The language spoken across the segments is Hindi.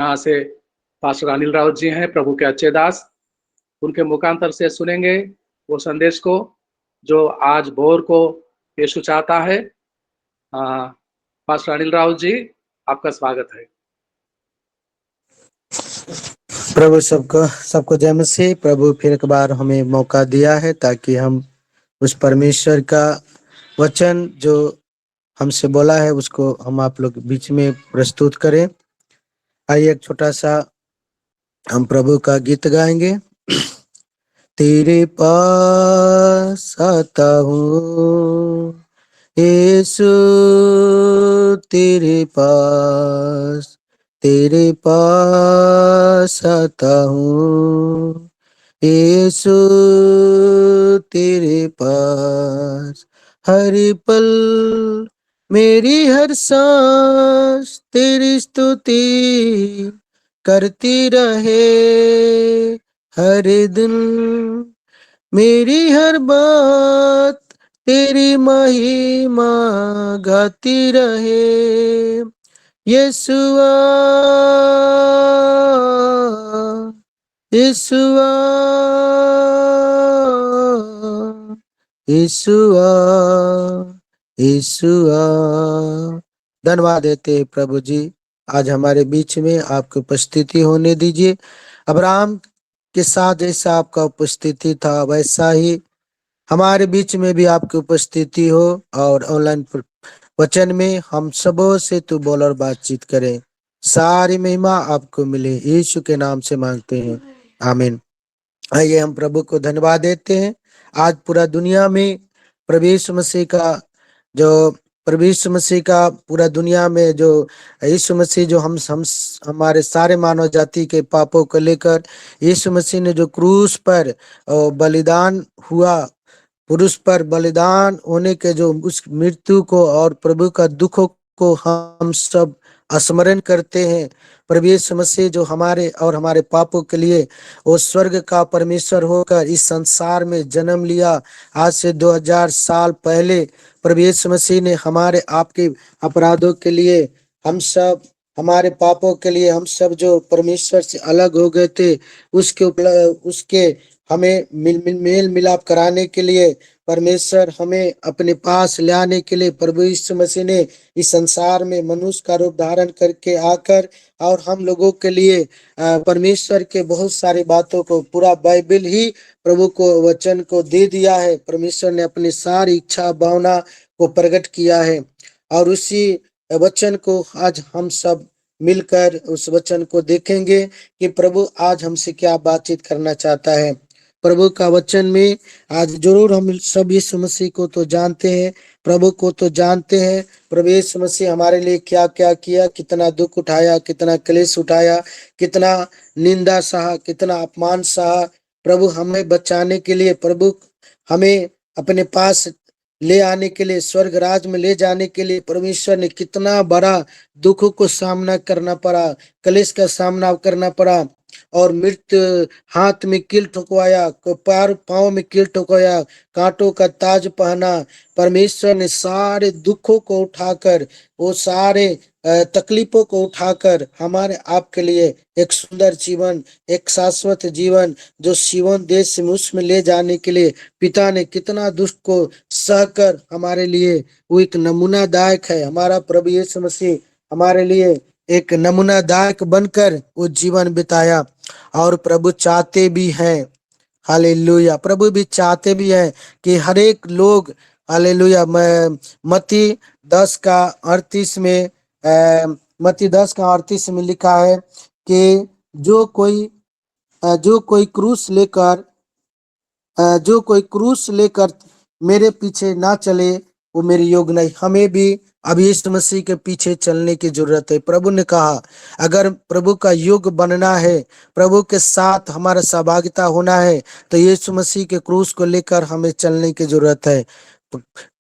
यहाँ से पास्टर अनिल राउत जी हैं, प्रभु के अच्छे दास। उनके मुखांतर से सुनेंगे वो संदेश को जो आज भोर को यीशु चाहता है। पास्टर अनिल राउत जी, आपका स्वागत है। प्रभु सबको जय मसीह। प्रभु फिर एक बार हमें मौका दिया है ताकि हम उस परमेश्वर का वचन जो हमसे बोला है उसको हम आप लोग बीच में प्रस्तुत करें। आइए एक छोटा सा हम प्रभु का गीत गाएंगे। तेरे पास आता हूँ यीशु, तेरे पास आता हूँ यीशु, तेरे पास हर पल मेरी हर सांस तेरी स्तुति करती रहे, हर दिन मेरी हर बात तेरी महिमा गाती रहे। यीशुआ यीशुआ यीशुआ यीशुआ। धन्यवाद देते प्रभु जी, आज हमारे बीच में आपकी उपस्थिति होने दीजिए। अब्राहम के साथ जैसा आपका उपस्थिति था वैसा ही हमारे बीच में भी आपकी उपस्थिति हो, और ऑनलाइन वचन में हम सबों से तू बोल और बातचीत करें। सारी महिमा आपको मिले, यीशु के नाम से मांगते हैं, आमीन। आइए हम प्रभु को धन्यवाद देते हैं। आज पूरा दुनिया में प्रभु यीशु मसीह का पूरा दुनिया में जो यीशु मसीह जो हम हमारे सारे मानव जाति के पापों को लेकर यीशु मसीह ने जो क्रूस पर बलिदान हुआ, पुरुष पर बलिदान होने के जो उस मृत्यु को और प्रभु का दुखों को हम सब स्मरण करते हैं। प्रभु यीशु मसीह जो हमारे और हमारे पापों के लिए वो स्वर्ग का परमेश्वर होकर इस संसार में जन्म लिया। आज से 2000 साल पहले प्रभु यीशु मसीह ने हमारे आपके अपराधों के लिए, हम सब हमारे पापों के लिए, हम सब जो परमेश्वर से अलग हो गए थे उसके हमें मेल मिलाप कराने के लिए, परमेश्वर हमें अपने पास ले आने के लिए प्रभु यीशु मसीह ने इस संसार में मनुष्य का रूप धारण करके आकर और हम लोगों के लिए परमेश्वर के बहुत सारी बातों को, पूरा बाइबल ही प्रभु को वचन को दे दिया है। परमेश्वर ने अपनी सारी इच्छा भावना को प्रकट किया है, और उसी वचन को आज हम सब मिलकर उस वचन को देखेंगे कि प्रभु आज हमसे क्या बातचीत करना चाहता है। प्रभु का वचन में आज जरूर हम सब यीशु मसीह को तो जानते हैं, प्रभु को तो जानते हैं। प्रभु यीशु मसीह हमारे लिए क्या क्या किया, कितना दुख उठाया, कितना क्लेश उठाया, कितना निंदा सहा, कितना अपमान सहा। प्रभु हमें बचाने के लिए, प्रभु हमें अपने पास ले आने के लिए, स्वर्ग राज में ले जाने के लिए परमेश्वर ने कितना बड़ा दुख को सामना करना पड़ा, क्लेश का सामना करना पड़ा, और मृत्यु हाथ में कील ठुकवाया, पैर पांव में कील ठुकवाया, कांटों का ताज पहना। परमेश्वर ने सारे दुखों को उठाकर, वो सारे तकलीफों को उठाकर हमारे आपके लिए एक सुंदर जीवन, एक शाश्वत जीवन जो सीवन देश में उसमें ले जाने के लिए पिता ने कितना दुष्ट को सहकर हमारे लिए वो एक नमूनादायक है। हमारा प्रभु यीशु मसीह हमारे लिए एक नमूनादायक बनकर वो जीवन बिताया, और प्रभु चाहते भी हैं, हालेलुया, प्रभु भी चाहते भी हैं कि हर एक लोग, हालेलुया, मत्ती 10:38 में मत्ती 10:38 में लिखा है कि जो कोई क्रूस लेकर मेरे पीछे ना चले वो मेरे योग्य नहीं। हमें भी अब यीशु मसीह के पीछे चलने की जरूरत है। प्रभु ने कहा अगर प्रभु का युग बनना है, प्रभु के साथ हमारा सहभागिता होना है, तो यीशु मसीह के क्रूस को लेकर हमें चलने की जरूरत है।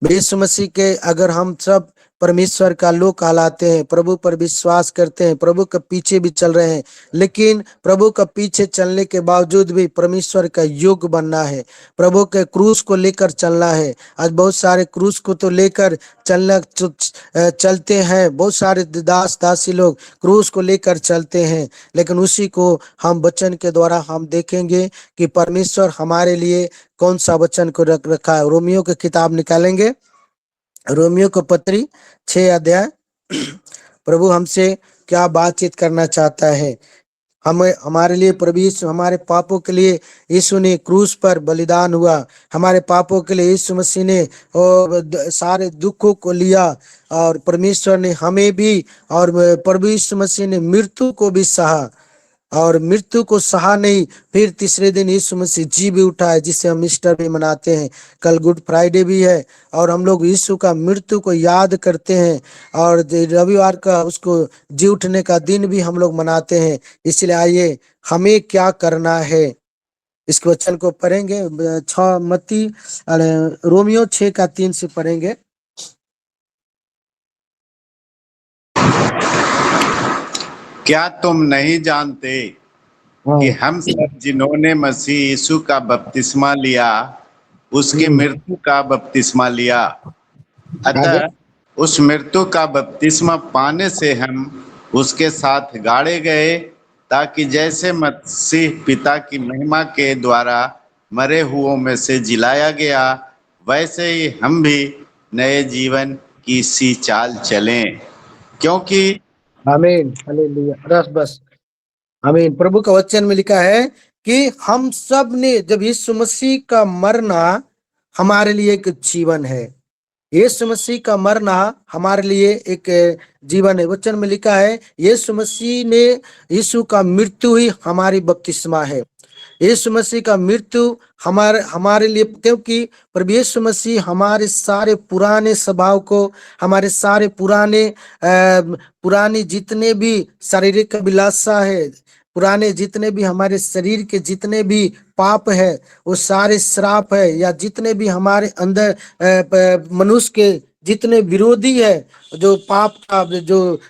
यीशु मसीह के अगर हम सब परमेश्वर का लोग कहलाते हैं, प्रभु पर विश्वास करते हैं, प्रभु के पीछे भी चल रहे हैं, लेकिन प्रभु का पीछे चलने के बावजूद भी परमेश्वर का योग्य बनना है, प्रभु के क्रूस को लेकर चलना है। आज बहुत सारे क्रूस को तो लेकर चलते हैं, बहुत सारे दास दासी लोग क्रूस को लेकर चलते हैं, लेकिन उसी को हम वचन के द्वारा हम देखेंगे कि परमेश्वर हमारे लिए कौन सा वचन को रखा है। रोमियो की किताब निकालेंगे, रोमियो को पत्री 6 अध्याय। प्रभु हमसे क्या बातचीत करना चाहता है। हमारे लिए प्रभु यीशु हमारे पापों के लिए यीशु ने क्रूस पर बलिदान हुआ, हमारे पापों के लिए यीशु मसीह ने सारे दुखों को लिया, और परमेश्वर ने हमें भी, और प्रभु यीशु मसीह ने मृत्यु को भी सहा, और मृत्यु को सहा नहीं, फिर तीसरे दिन यीशु मसीह जी भी उठा है, जिसे हम ईस्टर भी मनाते हैं। कल गुड फ्राइडे भी है, और हम लोग यीशु का मृत्यु को याद करते हैं, और रविवार का उसको जी उठने का दिन भी हम लोग मनाते हैं। इसलिए आइए हमें क्या करना है, इस वचन को पढ़ेंगे। 6 मत्ती रोमियो 6 का 3 से पढ़ेंगे। क्या तुम नहीं जानते कि हम सब जिन्होंने मसीह यीशु का बपतिस्मा लिया उसकी मृत्यु का बपतिस्मा लिया, अतः उस मृत्यु का बपतिस्मा पाने से हम उसके साथ गाड़े गए, ताकि जैसे मसीह पिता की महिमा के द्वारा मरे हुओं में से जिलाया गया, वैसे ही हम भी नए जीवन की सी चाल चलें। क्योंकि आमीन, हालेलुया, बस आमीन। प्रभु का वचन में लिखा है कि हम सब ने, जब यीशु मसीह का मरना हमारे लिए एक जीवन है, यीशु मसीह का मरना हमारे लिए एक जीवन है। वचन में लिखा है यीशु मसीह ने, यीशु का मृत्यु ही हमारी बपतिस्मा है। यीशु मसीह का मृत्यु हमारे लिए, क्योंकि प्रभु यीशु मसीह हमारे सारे पुराने स्वभाव को, हमारे सारे पुराने जितने भी शारीरिक अभिलाषा है, पुराने जितने भी हमारे शरीर के जितने भी पाप है, वो सारे श्राप है, या जितने भी हमारे अंदर मनुष्य के जितने विरोधी है, जो पाप का जो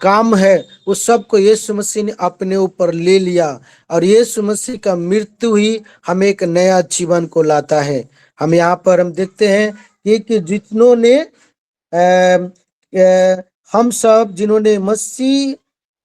काम है, वो सबको यीशु मसीह ने अपने ऊपर ले लिया, और यीशु मसीह का मृत्यु ही हमें एक नया जीवन को लाता है। हम यहाँ पर हम देखते हैं कि जितनों ने हम सब जिन्होंने मसीह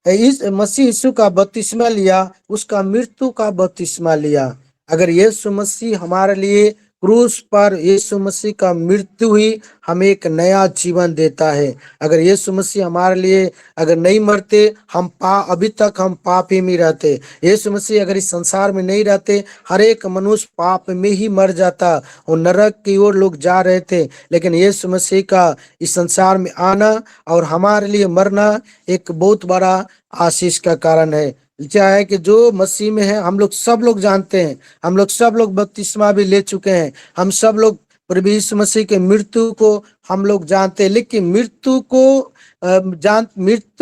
यीशु का बपतिस्मा लिया, उसका मृत्यु का बपतिस्मा लिया। अगर यीशु मसीह हमारे लिए क्रूस पर, यीशु मसीह का मृत्यु ही हमें एक नया जीवन देता है। अगर यीशु मसीह हमारे लिए अगर नहीं मरते, अभी तक हम पाप ही में रहते। यीशु मसीह अगर इस संसार में नहीं रहते, हर एक मनुष्य पाप में ही मर जाता और नरक की ओर लोग जा रहे थे। लेकिन यीशु मसीह का इस संसार में आना और हमारे लिए मरना एक बहुत बड़ा आशीष का कारण है। क्या है कि जो मसीह में है, हम लोग सब लोग जानते हैं, हम लोग सब लोग बपतिस्मा भी ले चुके हैं, हम सब लोग प्रभु यीशु मसीह के मृत्यु को हम लोग जानते हैं, लेकिन मृत्यु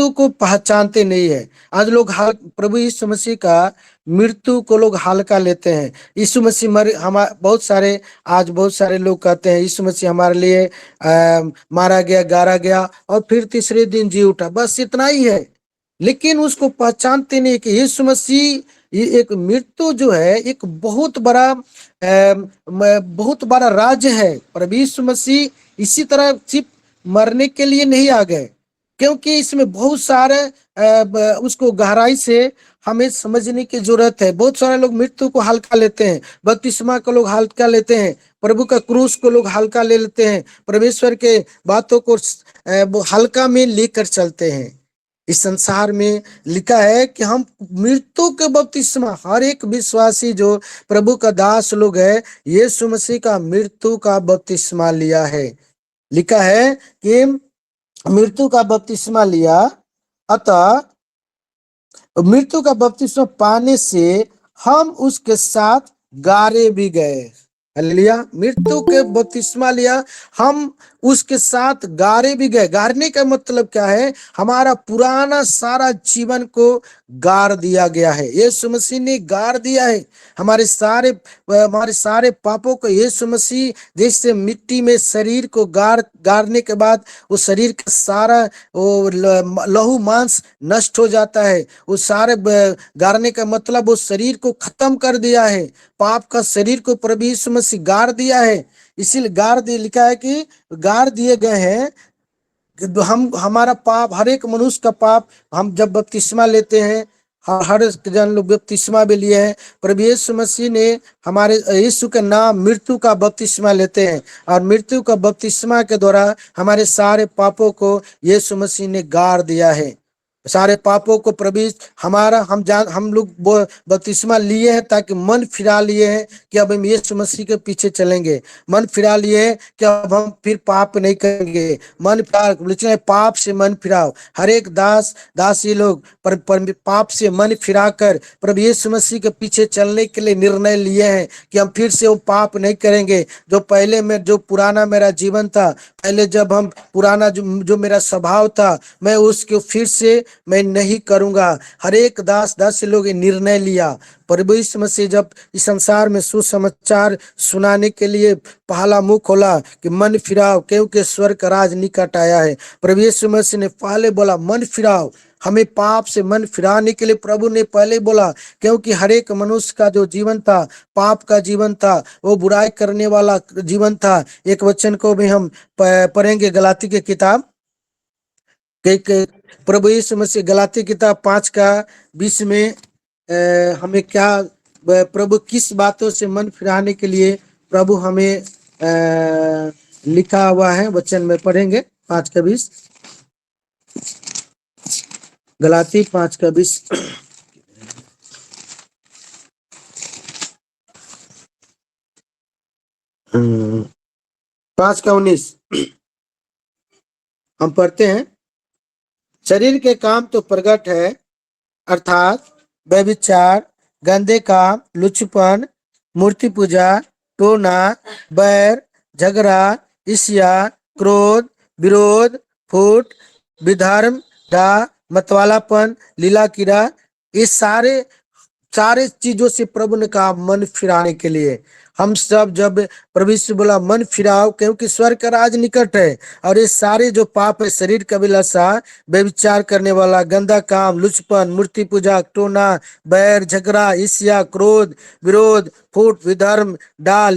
को पहचानते नहीं है। आज लोग प्रभु यीशु मसीह का मृत्यु को लोग हल्का लेते हैं। यीशु मसीह बहुत सारे लोग कहते हैं यीशु मसीह हमारे लिए मारा गया, गाड़ा गया और फिर तीसरे दिन जी उठा, बस इतना ही है। लेकिन उसको पहचानते नहीं कि यीशु मसीह ये एक मृत्यु जो है एक बहुत बड़ा राज है। प्रभु यीशु मसीह इसी तरह सिर्फ मरने के लिए नहीं आ गए, क्योंकि इसमें बहुत सारे उसको गहराई से हमें समझने की जरूरत है। बहुत सारे लोग मृत्यु को हल्का लेते हैं, बपतिस्मा को लोग हल्का लेते हैं, प्रभु का क्रूस को लोग हल्का ले लेते हैं, परमेश्वर के बातों को हल्का में लेकर चलते हैं। इस संसार में लिखा है कि हम मृत्यु के बपतिस्मा, हर एक विश्वासी जो प्रभु का दास लोग है, यीशु मसीह का मृत्यु का बपतिस्मा लिया है। लिखा है कि मृत्यु का बपतिस्मा लिया, अतः मृत्यु का बपतिस्मा पाने से हम उसके साथ गाड़े भी गए। हालेलुया। मृत्यु के बपतिस्मा लिया, हम उसके साथ गाड़े भी गए। गाड़ने का मतलब क्या है? हमारा पुराना सारा जीवन को गाड़ दिया गया है। यीशु मसीह ने गाड़ दिया है हमारे सारे पापों को। यीशु मसीह जैसे मिट्टी में शरीर को गाड़ने के बाद वो शरीर का सारा वो लहू मांस नष्ट हो जाता है। वो सारे गाड़ने का मतलब वो शरीर को खत्म कर दिया है। पाप का शरीर को प्रभु यीशु मसीह गाड़ दिया है। इसीलिए गाड़ दिए लिखा है कि गाड़ दिए गए हैं कि हम हमारा पाप, हर एक मनुष्य का पाप, हम जब बपतिस्मा लेते हैं, हर जन लोग बपतिस्मा भी लिए हैं। प्रभु यीशु मसीह ने हमारे यीशु का नाम मृत्यु का बपतिस्मा लेते हैं और मृत्यु का बपतिस्मा के द्वारा हमारे सारे पापों को यीशु मसीह ने गाड़ दिया है। सारे पापों को प्रभु हम लोग बपतिस्मा लिए हैं ताकि मन फिरा लिए हैं कि अब हम यीशु मसीह के पीछे चलेंगे। मन फिरा लिए हैं कि अब हम फिर पाप नहीं करेंगे। मन फिरा, पाप से मन फिराओ। हर एक दासी लोग पाप से मन फिरा कर प्रभु यीशु मसीह के पीछे चलने के लिए निर्णय लिए हैं कि हम फिर से वो पाप नहीं करेंगे जो पहले में, जो पुराना मेरा जीवन था, पहले जब हम पुराना जो मेरा स्वभाव था, मैं उसको फिर से मैं नहीं करूंगा। हर एक दास लोग निर्णय लिया। प्रभु यीशु मसीह जब इस संसार में सुसमाचार सुनाने के लिए पहला मुंह खोला कि मन फिराओ क्योंकि स्वर्ग का राज निकट आया है। प्रभु यीशु मसीह ने पहले बोला मन फिराओ। हमें पाप से मन फिराने के लिए प्रभु ने पहले बोला, क्योंकि हर एक मनुष्य का जो जीवन था पाप का जीवन था, वो बुराई करने वाला जीवन था। एक वचन को भी हम पढ़ेंगे गलाती की किताब के प्रभु यीशु मसीह गलाती किताब 5:20 में हमें क्या प्रभु किस बातों से मन फिराने के लिए प्रभु हमें लिखा हुआ है वचन में पढ़ेंगे। 5:20 गलाती 5:20 5:19 हम पढ़ते हैं। शरीर के काम तो प्रगट है, अर्थात व्यभिचार, गंदे काम, लुचपन, मूर्ति पूजा, टोना, बैर, झगड़ा, ईर्ष्या, क्रोध, विरोध, फूट, विधर्म, डा, मतवालापन, लीला कीड़ा। ये सारे चीजों से प्रभु ने कहा मन फिराने के लिए। हम सब जब प्रभु से बोला मन फिराओ क्योंकि स्वर्ग का राज निकट है। और ये सारे जो पाप है, शरीर का विलासा, व्यभिचार करने वाला, गंदा काम, लुचपन, मूर्ति पूजा, टोना, बैर, झगड़ा, ईर्ष्या, क्रोध, विरोध, फूट, विधर्म, डा,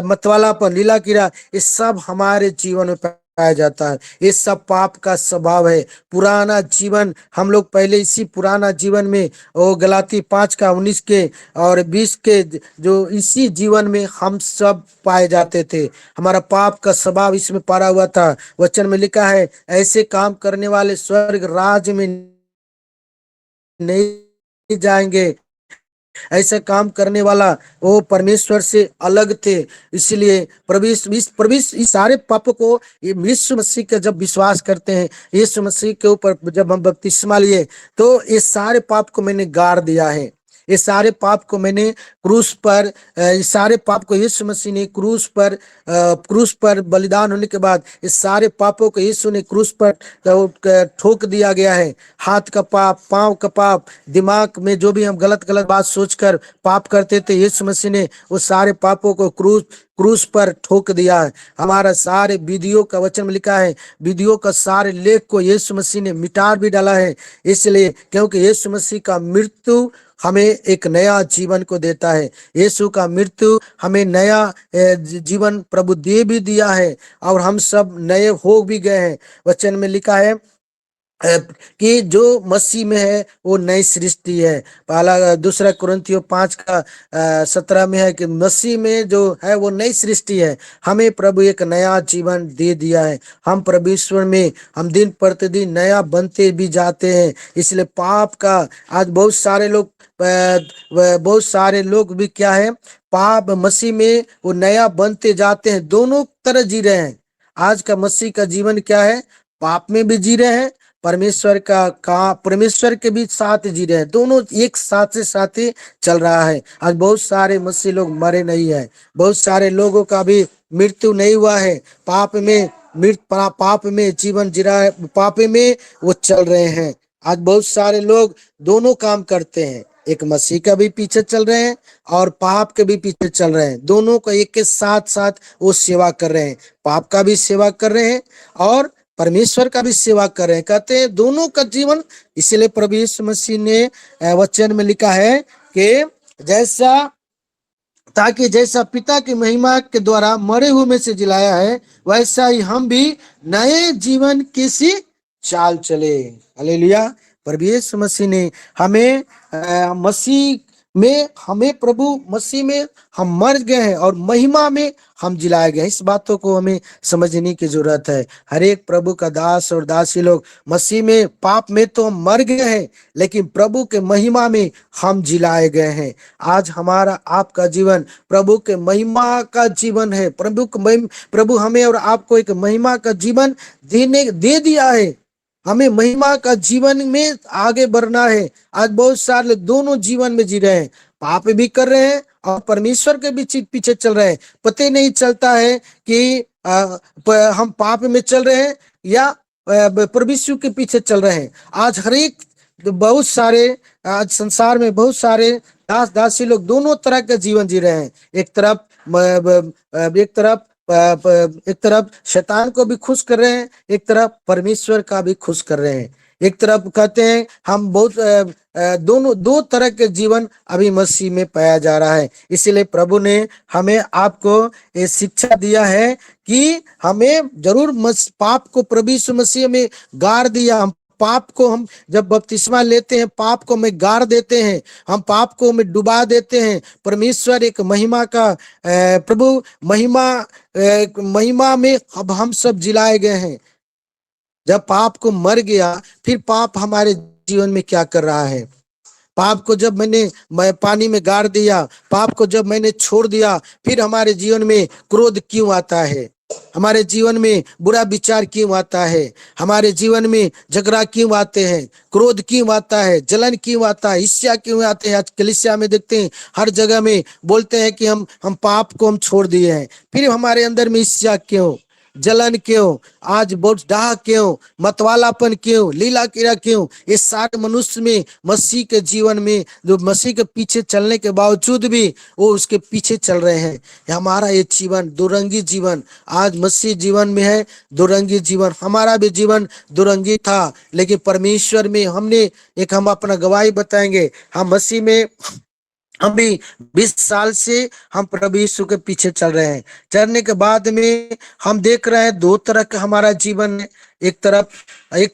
मतवालापन, लीला कीड़ा, ये सब हमारे जीवन में पाया जाता है। ये सब पाप का स्वभाव है। पुराना जीवन हम लोग पहले इसी पुराना जीवन में वो गलाती 5:19 के और 20 के जो इसी जीवन में हम सब पाए जाते थे। हमारा पाप का स्वभाव इसमें पड़ा हुआ था। वचन में लिखा है ऐसे काम करने वाले स्वर्ग राज में नहीं जाएंगे। ऐसा काम करने वाला वो परमेश्वर से अलग थे। इसलिए इस सारे पापों को यीशु मसीह का जब विश्वास करते हैं, यीशु मसीह के ऊपर जब हम बपतिस्मा लिए, तो ये सारे पाप को मैंने गाड़ दिया है। ये सारे पाप को मैंने क्रूस पर, इस सारे पाप को यीशु मसीह ने क्रूस पर बलिदान होने के बाद इस सारे पापों को यीशु ने क्रूस पर ठोक दिया गया है। हाथ का पाप, पांव का पाप, दिमाग में जो भी हम गलत बात सोचकर पाप करते थे, यीशु मसीह ने उस सारे पापों को क्रूस पर ठोक दिया है। हमारा सारे विधियों का वचन में लिखा है, विधियों का सारे लेख को यीशु मसीह ने मिटा भी डाला है। इसलिए क्योंकि यीशु मसीह का मृत्यु हमें एक नया जीवन को देता है। यीशु का मृत्यु हमें नया जीवन प्रभु दे भी दिया है और हम सब नए हो भी गए हैं। वचन में लिखा है कि जो मसीह में है वो नई सृष्टि है। पहला 2 कुरिन्थियों 5:17 में है कि मसीह में जो है वो नई सृष्टि है। हमें प्रभु एक नया जीवन दे दिया है। हम परमेश्वर में हम दिन प्रतिदिन नया बनते भी जाते हैं। इसलिए पाप का आज बहुत सारे लोग भी क्या है, पाप मसीह में वो नया बनते जाते हैं। दोनों तरह जी रहे हैं। आज का मसीह का जीवन क्या है, पाप में भी जी रहे हैं, परमेश्वर के भी साथ जी रहे हैं। दोनों एक साथ से चल रहा है। आज बहुत सारे मसीह लोग मरे नहीं है। बहुत सारे लोगों का भी मृत्यु नहीं हुआ है। पाप में जीवन जी रहा है, पाप में वो चल रहे हैं। आज बहुत सारे लोग दोनों काम करते हैं, एक मसीह का भी पीछे चल रहे हैं और पाप के भी पीछे चल रहे हैं। दोनों को एक के साथ साथ वो सेवा कर रहे हैं, पाप का भी सेवा कर रहे हैं और परमेश्वर का भी सेवा कर रहे हैं। कहते हैं दोनों का जीवन, इसीलिए प्रभु यीशु मसीह ने वचन में लिखा है कि ताकि जैसा पिता की महिमा के द्वारा मरे हुए में से जिलाया है, वैसा ही हम भी नए जीवन की सी चाल चले। हालेलुया। प्रभु यीशु मसीह ने हमें मसीह में, हमें प्रभु मसीह में हम मर गए हैं और महिमा में हम जिलाए गए। इस बातों को हमें समझने की जरूरत है। हर एक प्रभु का दास और दासी लोग मसीह में, पाप में तो हम मर गए हैं, लेकिन प्रभु के महिमा में हम जिलाए गए हैं। आज हमारा आपका जीवन प्रभु के महिमा का जीवन है। प्रभु हमें और आपको एक महिमा का जीवन दे दिया है। हमें महिमा का जीवन में आगे बढ़ना है। आज बहुत सारे दोनों जीवन में जी रहे हैं, पाप भी कर रहे हैं और परमेश्वर के भी पीछे चल रहे हैं। पता नहीं चलता है कि हम पाप में चल रहे हैं या परमेश्वर के पीछे चल रहे हैं। आज हर एक बहुत सारे, आज संसार में बहुत सारे दास दासी लोग दोनों तरह का जीवन जी रहे हैं। एक तरफ शैतान को भी खुश कर रहे हैं, एक तरफ परमेश्वर का भी खुश कर रहे हैं। एक तरफ कहते हैं हम बहुत दो तरह के जीवन अभी मसीह में पाया जा रहा है। इसीलिए प्रभु ने हमें आपको ये शिक्षा दिया है कि हमें जरूर पाप को प्रभु यीशु मसीह में गाड़ दिया। हम पाप को, हम जब बपतिस्मा लेते हैं, पाप को हमें गाड़ देते हैं, हम पाप को हमें डुबा देते हैं। परमेश्वर एक महिमा का प्रभु महिमा में अब हम सब जिलाए गए हैं। जब पाप को मर गया, फिर पाप हमारे जीवन में क्या कर रहा है? पाप को जब मैं पानी में गाड़ दिया, पाप को जब मैंने छोड़ दिया, फिर हमारे जीवन में क्रोध क्यों आता है? हमारे जीवन में बुरा विचार क्यों आता है? हमारे जीवन में झगड़ा क्यों आते हैं? क्रोध क्यों आता है? जलन क्यों आता है? ईर्ष्या क्यों आते हैं? आज कलीसिया में देखते हैं, हर जगह में बोलते हैं कि हम पाप को हम छोड़ दिए हैं, फिर हमारे अंदर में ईर्ष्या क्यों, जलन क्यों, आज बहुत डाह क्यों, मतवालापन क्यों, लीला कीड़ा क्यों? ये सारे मनुष्य में, मसीह के जीवन में, जो मसीह के पीछे चलने के बावजूद भी वो उसके पीछे चल रहे हैं। हमारा ये जीवन दुरंगी जीवन आज मसीह जीवन में है। दुरंगी जीवन, हमारा भी जीवन दुरंगी था, लेकिन परमेश्वर में हम अपना गवाही बताएंगे। हम मसीह में, हम भी 20 साल से हम प्रभु यीशु के पीछे चल रहे हैं। चलने के बाद में हम देख रहे हैं दो तरह का हमारा जीवन है। एक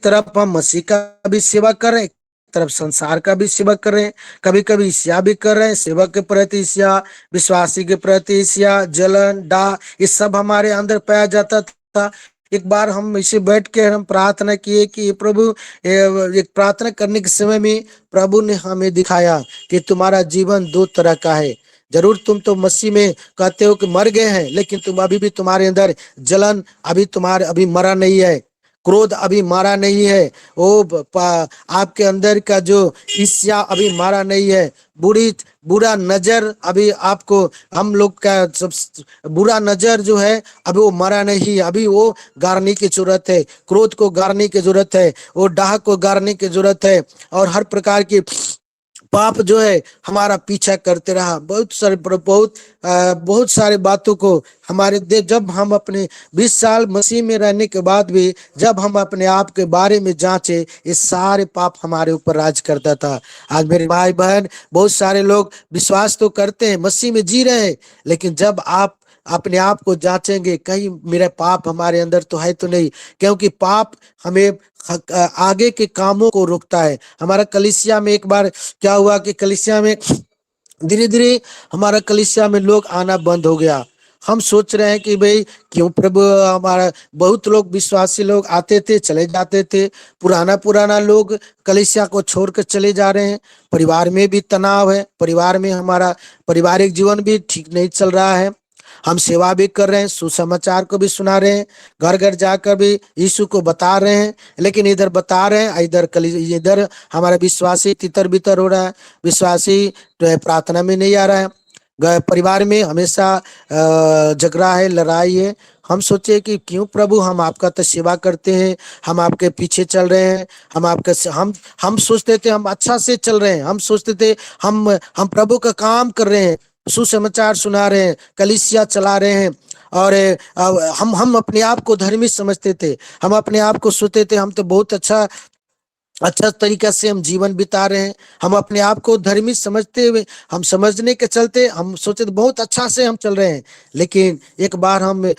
तरफ हम मसीह का भी सेवा कर रहे हैं, एक तरफ संसार का भी सेवा कर रहे हैं। कभी कभी ईर्ष्या भी कर रहे हैं, सेवक के प्रति ईर्ष्या, विश्वासी के प्रति ईर्ष्या, जलन, डाह, ये सब हमारे अंदर पाया जाता था। एक बार हम इसे बैठ के हम प्रार्थना किए कि प्रभु, एक प्रार्थना करने के समय में प्रभु ने हमें दिखाया कि तुम्हारा जीवन दो तरह का है। जरूर तुम तो मसीह में कहते हो कि मर गए हैं, लेकिन तुम अभी भी, तुम्हारे अंदर जलन अभी मरा नहीं है, क्रोध अभी मारा नहीं है, आपके अंदर का जो ईर्ष्या अभी मारा नहीं है, बुरा नजर अभी आपको, हम लोग का सब बुरा नजर जो है अभी वो मरा नहीं है। अभी वो गाड़ने की जरूरत है, क्रोध को गाड़ने की जरूरत है, वो डाह को गाड़ने की जरूरत है। और हर प्रकार की पाप जो है हमारा पीछा करते रहा। बहुत सारे बातों को जब हम अपने 20 साल मसीह में रहने के बाद भी जब हम अपने आप के बारे में जांचे, ये सारे पाप हमारे ऊपर राज करता था। आज मेरे भाई बहन, बहुत सारे लोग विश्वास तो करते हैं, मसीह में जी रहे हैं, लेकिन जब आप अपने आप को जांचेंगे, कहीं मेरा पाप हमारे अंदर तो है तो नहीं, क्योंकि पाप हमें आगे के कामों को रोकता है। हमारा कलीसिया में एक बार क्या हुआ कि कलीसिया में धीरे धीरे हमारा कलीसिया में लोग आना बंद हो गया। हम सोच रहे हैं कि भाई क्यों प्रभु, हमारा बहुत लोग विश्वासी लोग आते थे, चले जाते थे, पुराना लोग कलीसिया को छोड़कर चले जा रहे हैं। परिवार में भी तनाव है, परिवार में हमारा पारिवारिक जीवन भी ठीक नहीं चल रहा है। हम सेवा भी कर रहे हैं, सुसमाचार को भी सुना रहे हैं, घर घर जाकर भी यीशु को बता रहे हैं, लेकिन इधर बता रहे हैं, इधर हमारा विश्वासी तितर बितर हो रहा है, विश्वासी प्रार्थना में नहीं आ रहा है, परिवार में हमेशा झगड़ा है, लड़ाई है। हम सोचे कि क्यों प्रभु, हम आपका तो सेवा करते हैं, हम आपके पीछे चल रहे हैं, हम आपके हम सोचते थे हम अच्छा से चल रहे हैं, हम सोचते थे हम प्रभु का काम कर रहे हैं, सुसमाचार सुना रहे हैं, कलीसिया चला रहे हैं। और हम अपने आप को धर्मी समझते थे, हम अपने आप को सोचते थे हम तो बहुत अच्छा अच्छा तरीका से हम जीवन बिता रहे हैं। हम अपने आप को धर्मी समझते हुए, हम समझने के चलते हम सोचे तो बहुत अच्छा से हम चल रहे हैं। लेकिन एक बार हम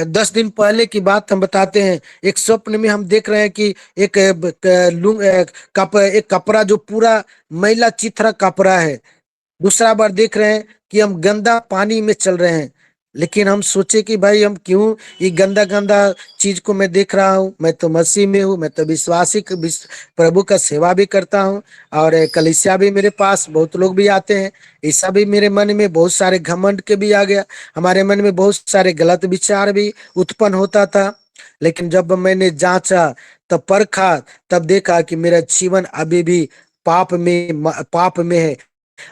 10 दिन पहले की बात हम बताते हैं। एक स्वप्न में हम देख रहे हैं कि एक एक कपड़ा जो पूरा मैला चिथरा कपड़ा है। दूसरा बार देख रहे हैं कि हम गंदा पानी में चल रहे हैं। लेकिन हम सोचे कि भाई हम क्यों ये गंदा गंदा चीज को मैं देख रहा हूँ, मैं तो मसीह में हूँ, मैं तो प्रभु का सेवा भी करता हूँ। और कलीसिया भी मेरे पास बहुत लोग भी आते हैं। ऐसा भी मेरे मन में बहुत सारे घमंड के भी आ गया, हमारे मन में बहुत सारे गलत विचार भी उत्पन्न होता था। लेकिन जब मैंने जांचा, तब परखा, तब देखा कि मेरा जीवन अभी भी पाप में है।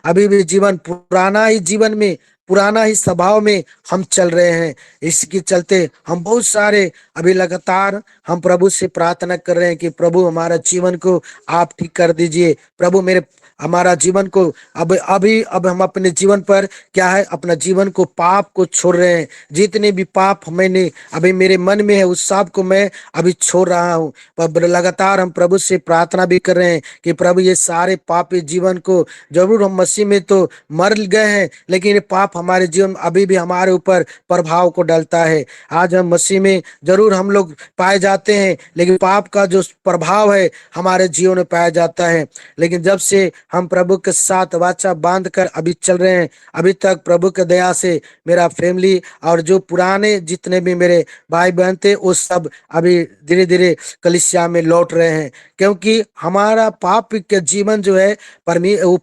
अभी भी जीवन पुराना ही जीवन में, पुराना ही स्वभाव में हम चल रहे हैं। इसके चलते हम बहुत सारे अभी लगातार हम प्रभु से प्रार्थना कर रहे हैं कि प्रभु हमारा जीवन को आप ठीक कर दीजिए। प्रभु मेरे हमारा जीवन को अब हम अपने जीवन पर क्या है, अपना जीवन को पाप को छोड़ रहे हैं। जितने भी पाप मैंने अभी मेरे मन में है उस सब को मैं अभी छोड़ रहा हूँ। पर लगातार हम प्रभु से प्रार्थना भी कर रहे हैं कि प्रभु ये सारे पापी जीवन को, जरूर हम मसीह में तो मर गए हैं, लेकिन ये पाप हमारे जीवन अभी भी हमारे ऊपर प्रभाव को डालता है। आज हम मसीह में जरूर हम लोग पाए जाते हैं, लेकिन पाप का जो प्रभाव है हमारे जीवन में पाया जाता है। लेकिन जब से हम प्रभु के साथ वाचा बांध कर अभी चल रहे हैं, अभी तक प्रभु के दया से मेरा फैमिली और जो पुराने जितने भी मेरे भाई बहन थे वो सब अभी धीरे धीरे कलीसिया में लौट रहे हैं। क्योंकि हमारा पाप के जीवन जो है, वो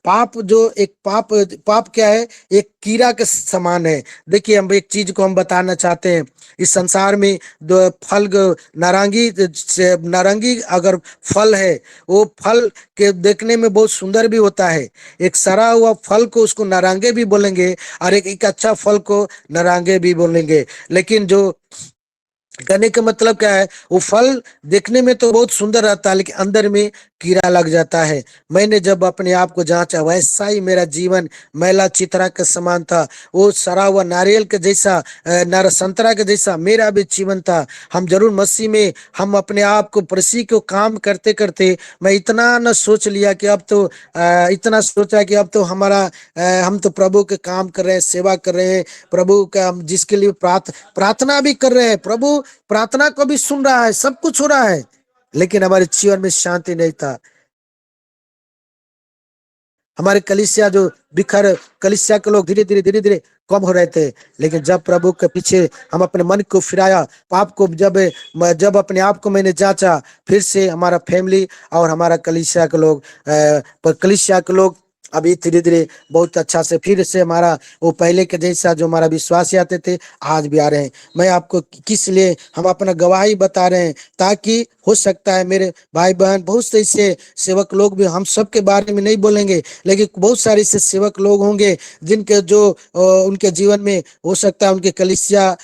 पाप जो एक पाप क्या है, एक कीड़ा के समान है। देखिए हम एक चीज को हम बताना चाहते हैं। इस संसार में दो फल, नारंगी अगर फल है, वो फल के देखने में बहुत सुंदर भी होता है। एक सड़ा हुआ फल को उसको नारंगे भी बोलेंगे, और एक अच्छा फल को नारंगे भी बोलेंगे। लेकिन जो कहने का मतलब क्या है, वो फल देखने में तो बहुत सुंदर रहता है, लेकिन अंदर में कीड़ा लग जाता है। मैंने जब अपने आप को जांचा, वैसा ही मेरा जीवन मैला चितरा के समान था। वो सड़ा हुआ नारियल के जैसा, संतरा के जैसा मेरा भी जीवन था। हम जरूर मसीह में, हम अपने आप को प्रसी को काम करते करते मैं इतना न सोच लिया कि अब तो इतना सोचा कि अब तो हम तो प्रभु के काम कर रहे हैं, सेवा कर रहे हैं, प्रभु का हम जिसके लिए प्रार्थना भी कर रहे हैं, प्रभु प्रार्थना को भी सुन रहा है, सब कुछ हो रहा है, लेकिन हमारे जीवन में शांति नहीं था। हमारे कलिसिया के लोग धीरे धीरे कम हो रहे थे। लेकिन जब प्रभु के पीछे हम अपने मन को फिराया, पाप को जब अपने आप को मैंने जांचा, फिर से हमारा फैमिली और हमारा कलिसिया के लोग अभी धीरे धीरे बहुत अच्छा से फिर से हमारा वो पहले के जैसा जो हमारा विश्वासी आते थे आज भी आ रहे हैं। मैं आपको किस लिए हम अपना गवाही बता रहे हैं, ताकि हो सकता है मेरे भाई बहन बहुत से ऐसे सेवक लोग भी, हम सब के बारे में नहीं बोलेंगे, लेकिन बहुत सारे ऐसे सेवक लोग होंगे जिनके जो उनके जीवन में हो सकता है उनके कलिसिया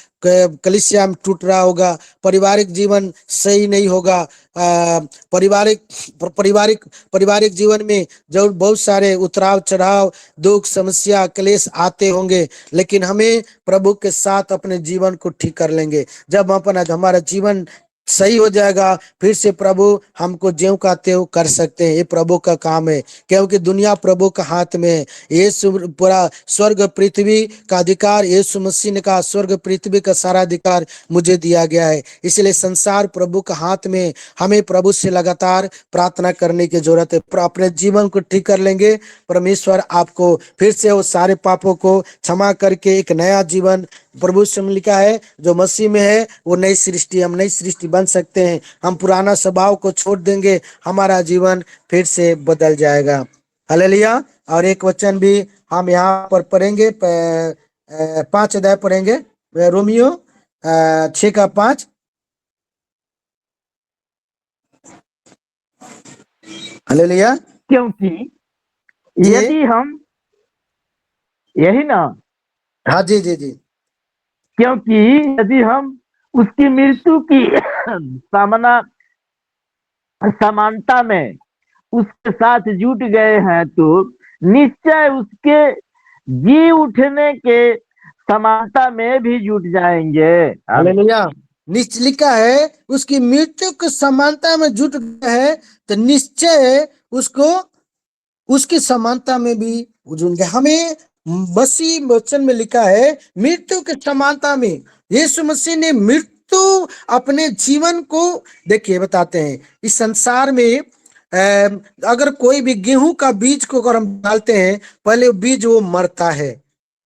में टूट रहा होगा, पारिवारिक जीवन सही नहीं होगा, पारिवारिक पारिवारिक पारिवारिक जीवन में जरूर बहुत सारे उतराव चढ़ाव, दुख समस्या क्लेश आते होंगे। लेकिन हमें प्रभु के साथ अपने जीवन को ठीक कर लेंगे। जब हमारा जीवन सही हो जाएगा, फिर से प्रभु हमको ज्यों का त्यों कर सकते हैं। ये प्रभु का काम है, क्योंकि दुनिया प्रभु का हाथ में है। ये पूरा स्वर्ग पृथ्वी का अधिकार यीशु मसीह ने कहा, स्वर्ग पृथ्वी का सारा अधिकार मुझे दिया गया है। इसलिए संसार प्रभु का हाथ में, हमें प्रभु से लगातार प्रार्थना करने की जरूरत है। अपने जीवन को ठीक कर लेंगे, परमेश्वर आपको फिर से वो सारे पापों को क्षमा करके एक नया जीवन, प्रभु से लिखा है जो मसीह में है वो नई सृष्टि, हम नई सृष्टि बन सकते हैं। हम पुराना स्वभाव को छोड़ देंगे, हमारा जीवन फिर से बदल जाएगा। हालेलुया। और एक वचन भी हम यहाँ पर पढ़ेंगे, 5 अध्याय पढ़ेंगे, रोमियो 6:5। हालेलुया। क्योंकि यदि हम, यही ना, हाँ जी जी जी, क्योंकि यदि हम उसकी मृत्यु की समानता में उसके साथ जुट गए हैं तो निश्चय उसके जी उठने के समानता में भी जुट जाएंगे। हालेलुया। निश्चय लिखा है उसकी मृत्यु की समानता में जुट गए हैं तो निश्चय उसको उसकी समानता में भी जुड़ गए। हमें मसीह वचन में लिखा है मृत्यु की समानता में यीशु मसीह ने मृत्यु अपने जीवन को, देखिए बताते हैं इस संसार में अगर कोई भी गेहूं का बीज को अगर हम डालते हैं पहले वो बीज वो मरता है,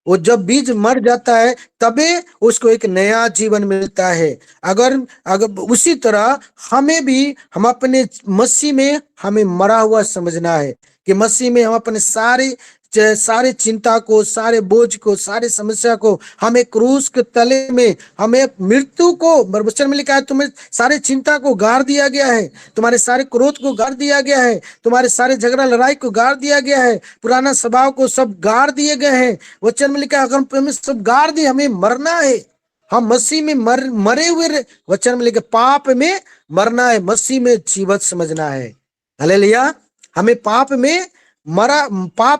वो जब बीज मर जाता है तबे उसको एक नया जीवन मिलता है। अगर अगर उसी तरह हमें भी हम अपने मसीह में हमें मरा हुआ समझना है कि मसीह में हम अपने सारे चिंता को, सारे बोझ को, सारे समस्या को हमें क्रूस के तले में हमें मृत्यु को, वचन में लिखा है तुम्हें सारे चिंता को गाड़ दिया गया है, तुम्हारे सारे क्रोध को गाड़ दिया गया है, तुम्हारे सारे झगड़ा लड़ाई को गाड़ दिया गया है, पुराना स्वभाव को सब गाड़ दिए गए हैं। वचन में लिखा है अगर हमें सब गाड़ दिए, हमें मरना है, हम मसीह में मरे हुए, वचन में लिखा पाप में मरना है, मसीह में जीवन समझना है। हालेलुया। हमें पाप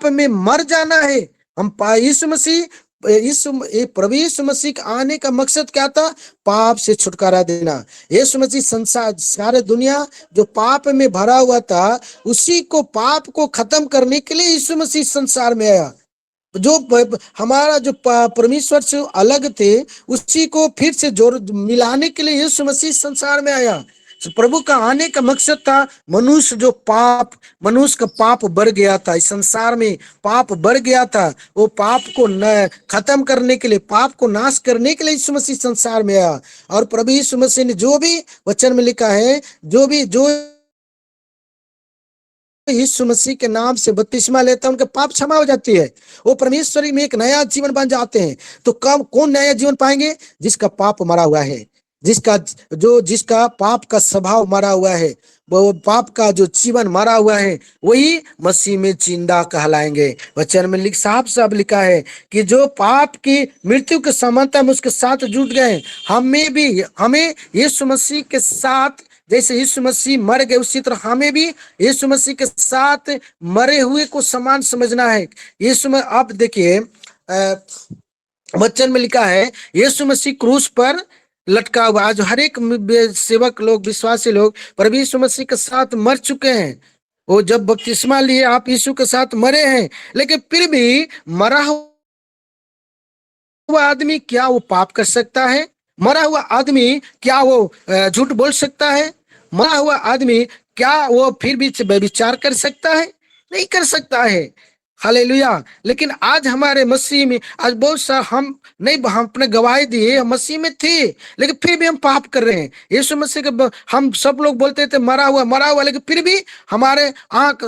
में मर जाना है। हम यीशु मसीह प्रभु यीशु मसीह के आने का मकसद क्या था? पाप से छुटकारा देना। यीशु मसीह संसार सारे दुनिया जो पाप में भरा हुआ था उसी को पाप को खत्म करने के लिए यीशु मसीह संसार में आया। जो हमारा जो परमेश्वर से अलग थे उसी को फिर से जोड़ मिलाने के लिए यीशु मसीह संसार में आया। प्रभु का आने का मकसद था मनुष्य का पाप बढ़ गया था, इस संसार में पाप बढ़ गया था, वो पाप को खत्म करने के लिए, पाप को नाश करने के लिए यीशु मसीह संसार में आया। और प्रभु यीशु मसीह ने जो भी वचन में लिखा है, जो यीशु मसीह के नाम से बपतिस्मा लेता है उनके पाप क्षमा हो जाती है, वो परमेश्वरी में एक नया जीवन बन जाते हैं। तो कौन नया जीवन पाएंगे? जिसका पाप मरा हुआ है, जिसका पाप का स्वभाव मरा हुआ है, वो पाप का जो जीवन मरा हुआ है वही मसीह में जिंदा कहलाएंगे। वचन में साफ लिखा है कि जो पाप की मृत्यु के समानता में उसके साथ जुट गए, हमें यीशु मसीह के साथ, जैसे यीशु मसीह मर गए उसी तरह हमें भी यीशु मसीह के साथ मरे हुए को समान समझना है। यीशु में आप देखिए वचन में लिखा है यीशु मसीह क्रूस पर लटका हुआ। आज हर एक सेवक लोग, विश्वासी लोग प्रभु यीशु मसीह के साथ मर चुके हैं। वो जब बपतिस्मा लिए आप यीशु के साथ मरे हैं, लेकिन फिर भी मरा हुआ आदमी क्या वो पाप कर सकता है? मरा हुआ आदमी क्या वो झूठ बोल सकता है? मरा हुआ आदमी क्या वो फिर भी विचार कर सकता है? नहीं कर सकता है। हालेलुया। लेकिन आज हमारे मसीह में आज बहुत सा हम अपने गवाही दिए, हम मसीह में थे लेकिन फिर भी हम पाप कर रहे हैं। यीशु मसीह के हम सब लोग बोलते थे मरा हुआ, लेकिन फिर भी हमारा हाथ,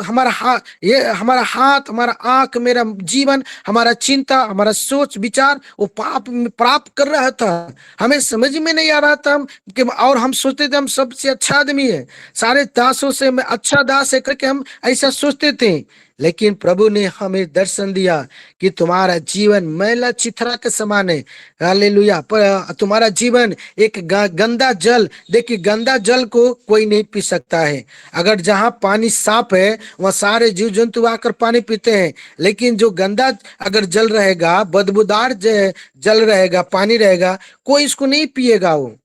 हमारा आंख, मेरा जीवन, हमारा चिंता, हमारा सोच विचार वो पाप में प्राप्त कर रहा था। हमें समझ में नहीं आ रहा था कि, और हम सोचते थे हम सबसे अच्छा आदमी है, सारे दासों से मैं अच्छा दास है करके हम ऐसा सोचते थे। लेकिन प्रभु ने हमें दर्शन दिया कि तुम्हारा जीवन मैला चिथरा के समान है। हालेलुया। तुम्हारा जीवन एक गंदा जल, देखिए गंदा जल को कोई नहीं पी सकता है। अगर जहाँ पानी साफ है वहाँ सारे जीव जंतु आकर पानी पीते हैं, लेकिन जो गंदा अगर जल रहेगा, बदबूदार जल रहेगा, पानी रहेगा, कोई इसको नहीं पिएगा। वो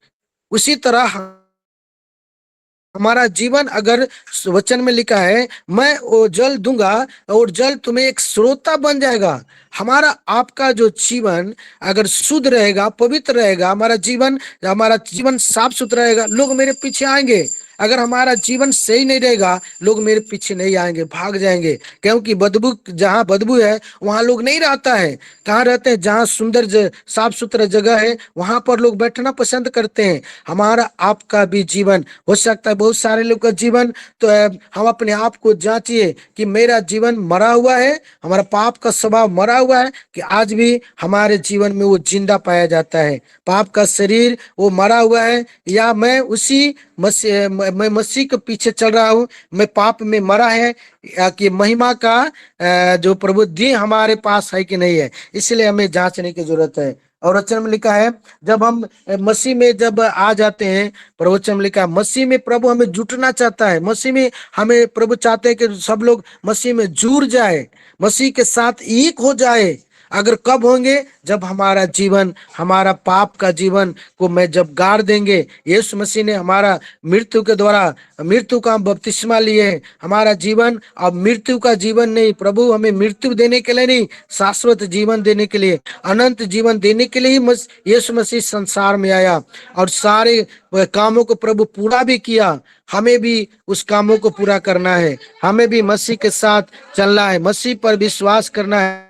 उसी तरह हमारा जीवन, अगर वचन में लिखा है मैं वो जल दूंगा और जल तुम्हें एक स्रोता बन जाएगा। हमारा आपका जो जीवन अगर शुद्ध रहेगा, पवित्र रहेगा, हमारा जीवन साफ सुथरा रहेगा, लोग मेरे पीछे आएंगे। अगर हमारा जीवन सही नहीं रहेगा लोग मेरे पीछे नहीं आएंगे, भाग जाएंगे। क्योंकि जहाँ बदबू है वहां लोग नहीं रहता है। कहाँ रहते हैं? जहाँ सुंदर साफ सुथरा जगह है वहां पर लोग बैठना पसंद करते हैं। हमारा आपका भी जीवन हो सकता है, बहुत सारे लोग का जीवन तो हम अपने आप को जांचिए कि मेरा जीवन मरा हुआ है, हमारा पाप का स्वभाव मरा हुआ है कि आज भी हमारे जीवन में वो जिंदा पाया जाता है। पाप का शरीर वो मरा हुआ है, या मैं मसीह के पीछे चल रहा हूँ, मैं पाप में मरा है, या कि महिमा का जो प्रभु दी हमारे पास है कि नहीं है। इसलिए हमें जांचने की जरूरत है। और वचन में लिखा है जब हम मसीह में जब आ जाते हैं, प्रवचन में लिखा है मसीह में प्रभु हमें जुटना चाहता है, मसीह में हमें प्रभु चाहते हैं कि सब लोग मसीह में जुड़ जाए, मसीह के साथ एक हो जाए। अगर कब होंगे? जब हमारा जीवन, हमारा पाप का जीवन को मैं जब गाड़ देंगे। यीशु मसीह ने हमारा मृत्यु के द्वारा मृत्यु का बपतिस्मा लिए है। हमारा जीवन अब मृत्यु का जीवन नहीं, प्रभु हमें मृत्यु देने के लिए नहीं, शाश्वत जीवन देने के लिए, अनंत जीवन देने के लिए ही यीशु मसीह संसार में आया और सारे कामों को प्रभु पूरा भी किया। हमें भी उस कामों को पूरा करना है, हमें भी मसीह के साथ चलना है, मसीह पर विश्वास करना है,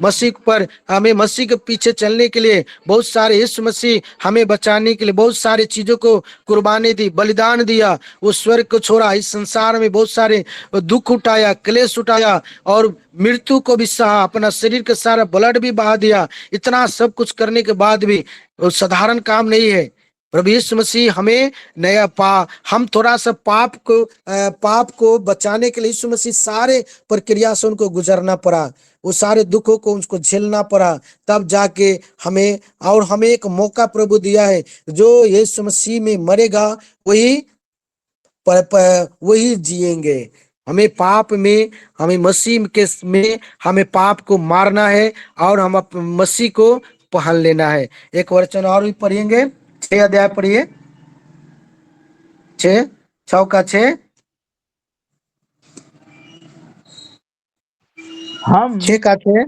मसीह पर हमें मसीह के पीछे चलने के लिए बहुत सारे, यीशु मसीह हमें बचाने के लिए बहुत सारे चीजों को कुर्बानी दी, बलिदान दिया। वो स्वर्ग को छोड़ा, इस संसार में बहुत सारे दुख उठाया, क्लेश उठाया और मृत्यु को भी सहा, अपना शरीर का सारा ब्लड भी बहा दिया। इतना सब कुछ करने के बाद भी वो साधारण काम नहीं है। प्रभु यीशु मसीह हमें नया हम थोड़ा सा पाप को बचाने के लिए यीशु मसीह सारे प्रक्रिया से उनको गुजरना पड़ा, वो सारे दुखों को उनको झेलना पड़ा, तब जाके हमें एक मौका प्रभु दिया है। जो यीशु मसीह में मरेगा वही जिएंगे। हमें पाप में, हमें मसीह के में हमें पाप को मारना है और हम मसीह को पहन लेना है। एक वचन और भी पढ़ेंगे, 6 अध्याय पढ़िए, 6:6 हम 6:6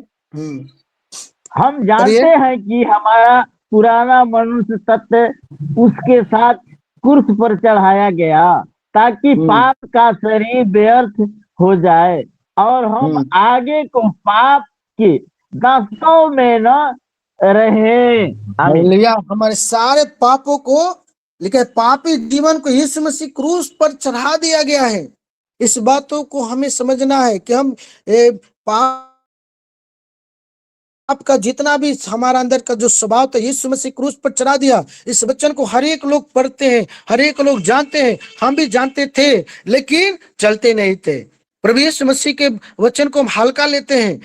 हम जानते हैं कि हमारा पुराना मनुष्य सत्य उसके साथ क्रूस पर चढ़ाया गया ताकि पाप का शरीर व्यर्थ हो जाए और हम आगे को पाप के दास्तों में न रहे। हालेलुया। हमारे सारे पापों को, लेकिन पापी जीवन को यीशु मसीह क्रूस पर चढ़ा दिया गया है। इस बातों को हमें समझना है कि हम पाप का जितना भी हमारा अंदर का जो स्वभाव था यीशु मसीह क्रूस पर चढ़ा दिया। इस वचन को हर एक लोग पढ़ते हैं, हर एक लोग जानते हैं, हम भी जानते थे लेकिन चलते नहीं थे। प्रभु यीशु मसीह के वचन को हम हल्का लेते हैं।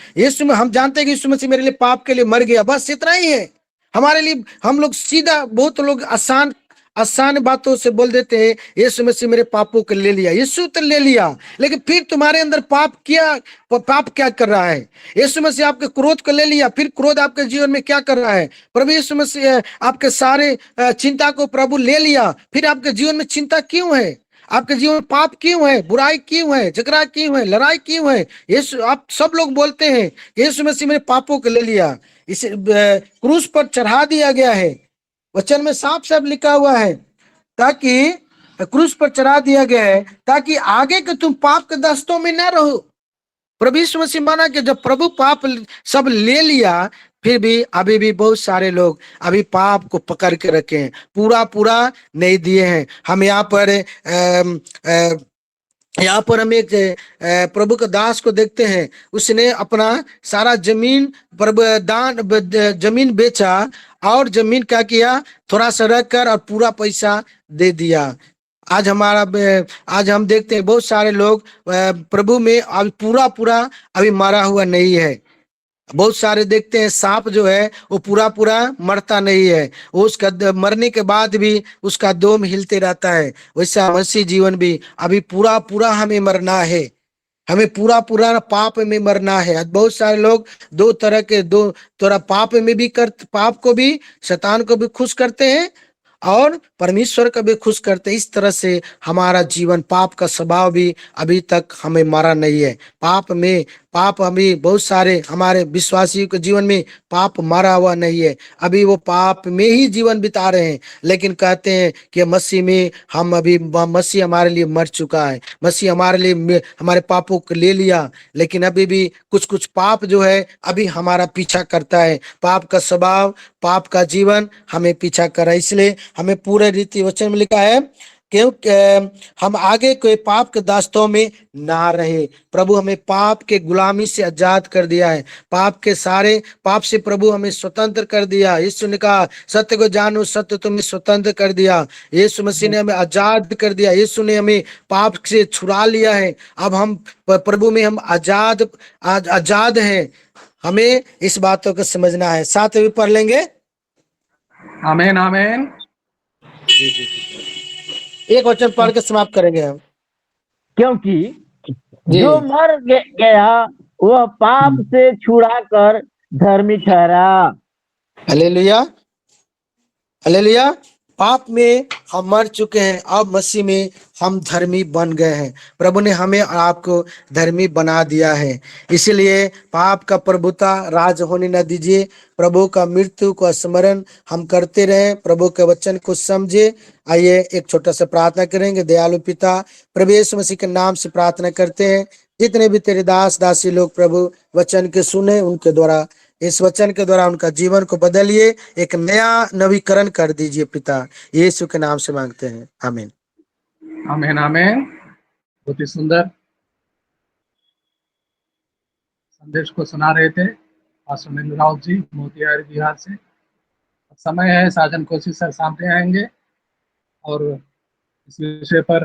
हम जानते हैं कि यीशु मसीह मेरे लिए पाप के लिए मर गया, बस इतना ही है हमारे लिए। हम लोग सीधा, बहुत लोग आसान बातों से बोल देते हैं यीशु मसीह मेरे पापों को ले लिया। यीशु तो ले लिया, लेकिन फिर तुम्हारे अंदर पाप क्या कर रहा है? यीशु मसीह आपके क्रोध को ले लिया, फिर क्रोध आपके जीवन में क्या कर रहा है? प्रभु यीशु मसीह आपके सारे चिंता को प्रभु ले लिया, फिर आपके जीवन में चिंता क्यों है? आपके जीवन में पाप क्यों है? बुराई क्यों है? झगड़ा क्यों है? लड़ाई क्यों है? आप सब लोग बोलते हैं कि यीशु मसीह मेरे पापों को ले लिया, इसे क्रूस पर चढ़ा दिया गया है। वचन में साफ साफ लिखा हुआ है ताकि क्रूस पर चढ़ा दिया गया है ताकि आगे के तुम पाप के दस्तों में न रहो। प्रभु यीशु मसीह माना कि जब प्रभु पाप सब ले लिया, फिर भी अभी भी बहुत सारे लोग अभी पाप को पकड़ के रखे हैं, पूरा नहीं दिए हैं। हम यहाँ पर हम एक प्रभु का दास को देखते हैं, उसने अपना सारा जमीन जमीन बेचा और जमीन क्या किया, थोड़ा सा रख कर और पूरा पैसा दे दिया। आज हम देखते हैं बहुत सारे लोग प्रभु में अभी पूरा अभी मरा हुआ नहीं है। बहुत सारे देखते हैं सांप जो है वो पूरा मरता नहीं है, वो उसका मरने के बाद भी उसका दोम हिलते रहता है। वैसा मसीह जीवन भी अभी पूरा हमें मरना है, हमें पूरा पाप में मरना है। बहुत सारे लोग दो तरह पाप को भी, शैतान को भी खुश करते हैं और परमेश्वर को भी खुश करते। इस तरह से हमारा जीवन, पाप का स्वभाव भी अभी तक हमें मारा नहीं है। पाप हमें बहुत सारे हमारे विश्वासियों के जीवन में पाप मारा हुआ नहीं है, अभी वो पाप में ही जीवन बिता रहे हैं। लेकिन कहते हैं कि मसीह में मसीह हमारे लिए मर चुका है, मसीह हमारे लिए हमारे पापों को ले लिया, लेकिन अभी भी कुछ पाप जो है अभी हमारा पीछा करता है। पाप का स्वभाव, पाप का जीवन हमें पीछा कर रहा है। इसलिए हमें पूरे रीति वचन में लिखा है क्योंकि हम आगे कोई पाप के दास्तों में ना रहे। प्रभु हमें पाप के गुलामी से आजाद कर दिया है, पाप से प्रभु हमें स्वतंत्र कर दिया। यीशु ने कहा सत्य को जानो, सत्य तुम्हें स्वतंत्र कर दिया। यीशु मसीह ने हमें आजाद कर दिया, यीशु ने हमें पाप से छुड़ा लिया है। अब हम प्रभु में हम आजाद हैं। हमें इस बातों को समझना है। साथ भी पढ़ लेंगे। आमीन आमीन। एक वचन पढ़ के समाप्त करेंगे हम। क्योंकि जी। जो मर गया वह पाप से छुड़ाकर धर्मी ठहरा। Hallelujah, hallelujah. पाप में हम मर चुके हैं, अब मसीह में हम धर्मी बन गए हैं। प्रभु ने हमें और आपको धर्मी बना दिया है। इसीलिए पाप का प्रभुता राज होने न दीजिए। प्रभु का मृत्यु का स्मरण हम करते रहें, प्रभु के वचन को समझे। आइए एक छोटा सा प्रार्थना करेंगे। दयालु पिता, प्रभु यीशु मसीह के नाम से प्रार्थना करते हैं, जितने भी तेरे दास दासी लोग प्रभु वचन के सुने, उनके द्वारा, इस वचन के द्वारा उनका जीवन को बदलिए, एक नया नवीकरण कर दीजिए पिता। यीशु के नाम से मांगते हैं, आमीन। आमीन आमीन। बहुत ही सुंदर संदेश को सुना रहे थे पास्टर सुनील राउत जी मोतिहारी बिहार से। समय है साजन कोशिश सर सामने आएंगे और इस विषय पर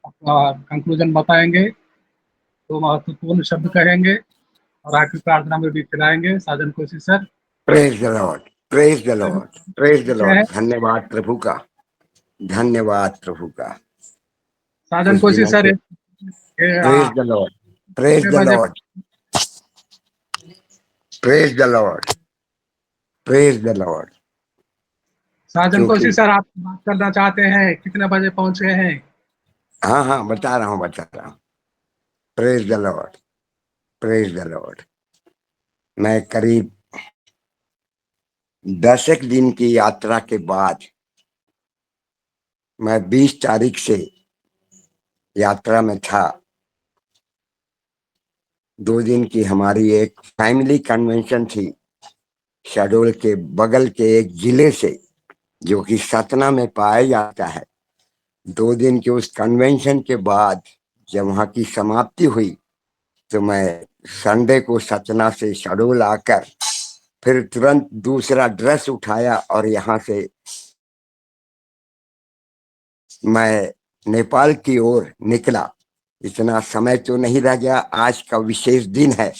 अपना कंक्लूजन बताएंगे। तो महत्वपूर्ण शब्द कहेंगे और आखिरी प्रार्थना में भी खिलाएंगे साजन कोशिश sir. Praise the lord, praise the lord, praise the विषय लॉर्ड। है धन्यवाद प्रभु का, धन्यवाद प्रभु का। साजन कुछ कोशिश दिनों सर से praise the lord, praise the बजे lord, praise the lord, praise the lord. साजन क्योंकि कोशिश सर आप बात करना चाहते हैं, कितने बजे पहुंचे हैं? हाँ हाँ बता रहा हूँ। Praise the lord, praise the Lord. मैं करीब 10 एक दिन की यात्रा के बाद मैं 20 तारीख से यात्रा में था। 2 दिन की हमारी एक फैमिली कन्वेंशन थी शहडोल के बगल के एक जिले से, जो कि सतना में पाया जाता है। 2 दिन के उस कन्वेंशन के बाद जब वहां की समाप्ति हुई तो मैं संडे को सतना से शहडोल आकर फिर तुरंत दूसरा ड्रेस उठाया और यहाँ से मैं नेपाल की ओर निकला। इतना समय तो नहीं रह गया, आज का विशेष दिन है।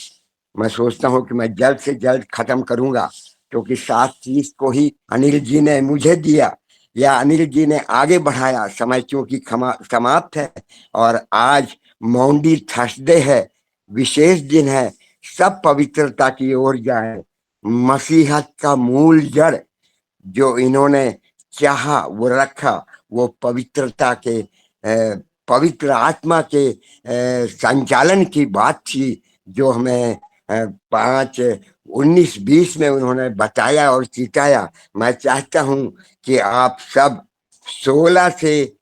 मैं सोचता हूँ कि मैं जल्द से जल्द खत्म करूंगा, क्योंकि 7:30 को ही अनिल जी ने मुझे दिया या अनिल जी ने आगे बढ़ाया। समय क्योंकि समाप्त है और आज मौंडी थर्सडे है, विशेष दिन है। सब पवित्रता की ओर जाए। मसीहत का मूल जड़ जो इन्होंने चाहा वो रखा, वो पवित्रता के पवित्र आत्मा के संचालन की बात थी, जो हमें 5:19-20 में उन्होंने बताया और चिताया। मैं चाहता हूं कि आप सब 16 से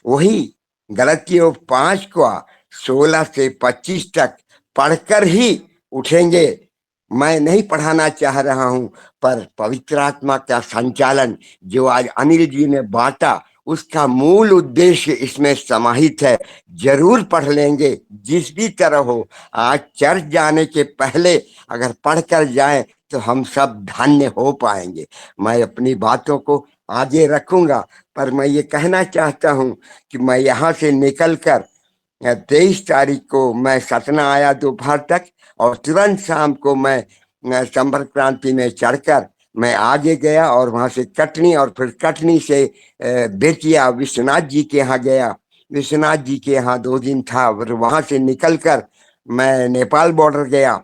वही गलतियों 5 को 16 से 25 तक पढ़कर ही उठेंगे। मैं नहीं पढ़ाना चाह रहा हूं, पर पवित्र आत्मा का संचालन जो आज अनिल जी ने बांटा, उसका मूल उद्देश्य इसमें समाहित है। जरूर पढ़ लेंगे जिस भी तरह हो। आज चर्च जाने के पहले अगर पढ़कर जाएं तो हम सब धन्य हो पाएंगे। मैं अपनी बातों को आगे रखूंगा, पर मैं ये कहना चाहता हूं कि मैं यहाँ से निकलकर 23 तारीख को मैं सतना आया दोपहर तक, और तुरंत शाम को मैं संपर्क क्रांति में चढ़कर मैं आगे गया और वहां से कटनी, और फिर कटनी से बेतिया विश्वनाथ जी के यहाँ गया। विश्वनाथ जी के यहाँ 2 दिन था। वहां से निकलकर मैं नेपाल बॉर्डर गया।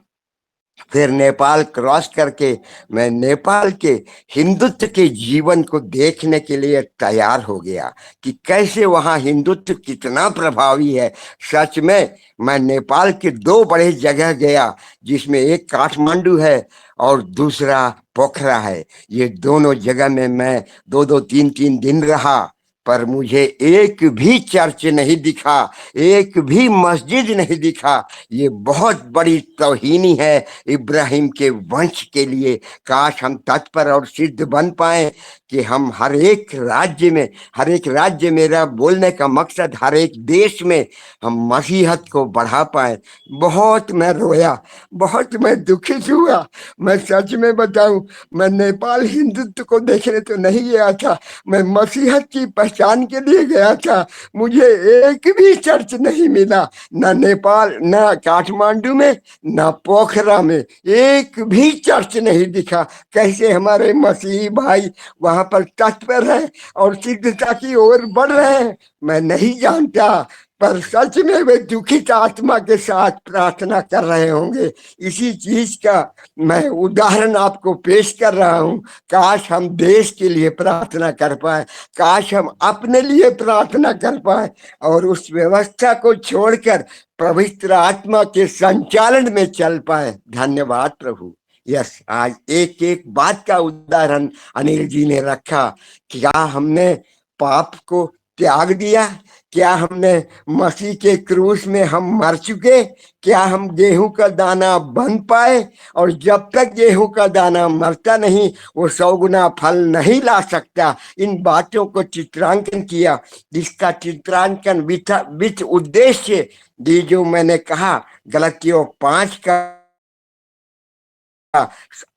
फिर नेपाल क्रॉस करके मैं नेपाल के हिंदुत्व के जीवन को देखने के लिए तैयार हो गया कि कैसे वहाँ हिंदुत्व कितना प्रभावी है। सच में मैं नेपाल के 2 बड़े जगह गया, जिसमें एक काठमांडू है और दूसरा पोखरा है। ये दोनों जगह में मैं 2-2, 3-3 दिन रहा, पर मुझे एक भी चर्च नहीं दिखा, एक भी मस्जिद नहीं दिखा। ये बहुत बड़ी तौहीनी है इब्राहिम के वंश के लिए। काश हम तत्पर और सिद्ध बन पाए कि हम हर एक राज्य, मेरा बोलने का मकसद हर एक देश में हम मसीहत को बढ़ा पाए। बहुत मैं रोया, बहुत मैं दुखित हुआ। मैं सच में बताऊं, मैं नेपाल हिंदुत्व को देखने तो नहीं गया था, मैं मसीहत की पहचान के लिए गया था। मुझे एक भी चर्च नहीं मिला, ना नेपाल, ना काठमांडू में, ना पोखरा में, एक भी चर्च नहीं दिखा। कैसे हमारे मसीही भाई वहां पर तत्पर है और सिद्धता की ओर बढ़ रहे हैं, मैं नहीं जानता। पर सच में वे दुखित आत्मा के साथ प्रार्थना कर रहे होंगे। इसी चीज का मैं उदाहरण आपको पेश कर रहा हूं। काश हम देश के लिए प्रार्थना कर पाए, काश हम अपने लिए प्रार्थना कर पाए और उस व्यवस्था को छोड़कर पवित्र आत्मा के संचालन में चल पाए। धन्यवाद प्रभु। यस, आज एक एक बात का उदाहरण अनिल जी ने रखा। क्या हमने पाप को त्याग दिया? क्या हमने मसीह के क्रूस में हम मर चुके? क्या हम गेहूं का दाना बन पाए? और जब तक गेहूं का दाना मरता नहीं, वो 100 गुना फल नहीं ला सकता। इन बातों को चित्रांकन किया, जिसका चित्रांकन विच उद्देश्य ये जो मैंने कहा, गलतियों 5 का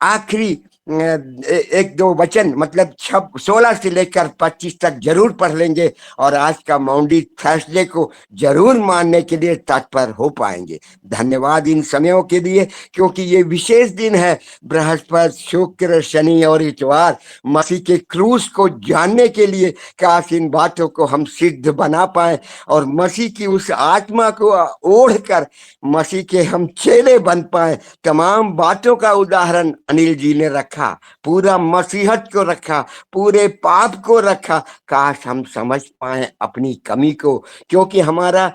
आखिरी एक दो वचन, मतलब 16 से लेकर 25 तक जरूर पढ़ लेंगे और आज का माउंडी थर्सडे को जरूर मानने के लिए तत्पर हो पाएंगे। धन्यवाद इन समयों के लिए, क्योंकि ये विशेष दिन है। बृहस्पति, शुक्र, शनि और इतवार मसीह के क्रूस को जानने के लिए काश इन बातों को हम सिद्ध बना पाए और मसीह की उस आत्मा को ओढ़कर मसीह के हम चेले बन पाए। तमाम बातों का उदाहरण अनिल जी ने रखा, पूरा मसीहत को रखा, पूरे पाप को रखा। काश हम समझ पाए अपनी कमी को, क्योंकि हमारा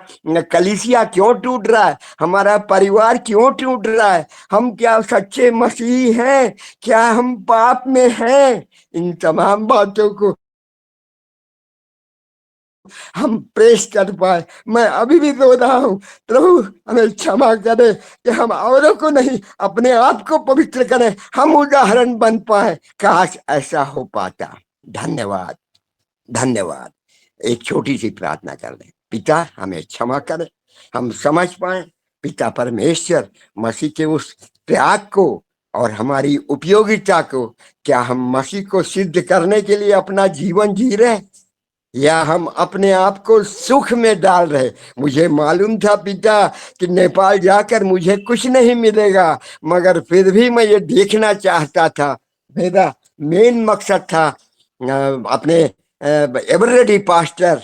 कलीसिया क्यों टूट रहा है, हमारा परिवार क्यों टूट रहा है, हम क्या सच्चे मसीही हैं, क्या हम पाप में हैं? इन तमाम बातों को हम प्रेस कर पाए। मैं अभी भी रो रहा हूं, प्रभु हमें क्षमा करे कि हम औरों को नहीं, अपने आप को पवित्र करें, हम उदाहरण बन पाए। काश ऐसा हो पाता। धन्यवाद, धन्यवाद। एक छोटी सी प्रार्थना कर लें। पिता हमें क्षमा करें, हम समझ पाए पिता परमेश्वर मसीह के उस त्याग को और हमारी उपयोगिता को। क्या हम मसीह को सिद्ध करने के लिए अपना जीवन जी रहे, या हम अपने आप को सुख में डाल रहे? मुझे मालूम था पिता कि नेपाल जाकर मुझे कुछ नहीं मिलेगा, मगर फिर भी मैं ये देखना चाहता था। मेरा मेन मकसद था अपने एवरेडी पास्टर